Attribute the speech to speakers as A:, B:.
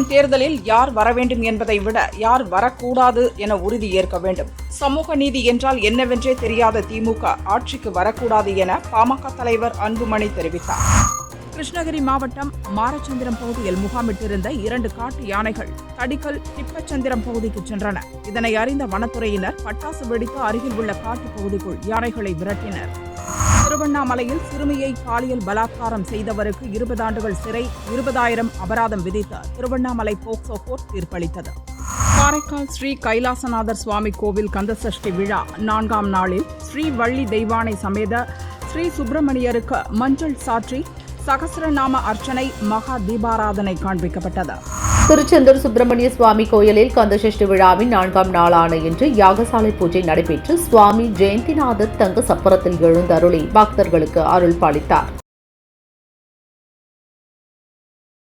A: வரும் தேர்தலில் யார் வர வேண்டும் என்பதை விட யார் வரக்கூடாது என உறுதி ஏற்க வேண்டும். சமூக நீதி என்றால் என்னவென்றே தெரியாத திமுக ஆட்சிக்கு வரக்கூடாது என பாமக தலைவர் அன்புமணி தெரிவித்தார். கிருஷ்ணகிரி மாவட்டம் மாரச்சந்திரம் பகுதியில் முகாமிட்டிருந்த 2 காட்டு யானைகள் தடிக்கல் திப்பச்சந்திரம் பகுதிக்கு சென்றன. இதனை அறிந்த வனத்துறையினர் பட்டாசு வெடித்து அருகில் உள்ள காட்டுப் பகுதிக்குள் யானைகளை விரட்டினர். திருவண்ணாமலையில் சிறுமியை பாலியல் பலாத்காரம் செய்தவருக்கு 20 ஆண்டுகள் சிறை, 20,000 அபராதம் விதித்து திருவண்ணாமலை போக்சோ கோர்ட் தீர்ப்பளித்தது. காரைக்கால் ஸ்ரீ கைலாசநாதர் சுவாமி கோவில் கந்தசஷ்டி விழா 4ஆம் நாளில் ஸ்ரீ வள்ளி தெய்வானை சமேத ஸ்ரீ சுப்பிரமணியருக்கு மஞ்சள் சாற்றி சகஸ்ரநாம அர்ச்சனை, மகா தீபாராதனை காண்பிக்கப்பட்டது.
B: திருச்செந்தூர் சுப்பிரமணிய சுவாமி கோயிலில் கந்தசஷ்டி விழாவின் 4ஆம் நாளான இன்று யாகசாலை பூஜை நடைபெற்று சுவாமி ஜெயந்திநாதர் தங்க சப்பரத்தில் எழுந்தருளி பக்தர்களுக்கு அருள் பாலித்தார்.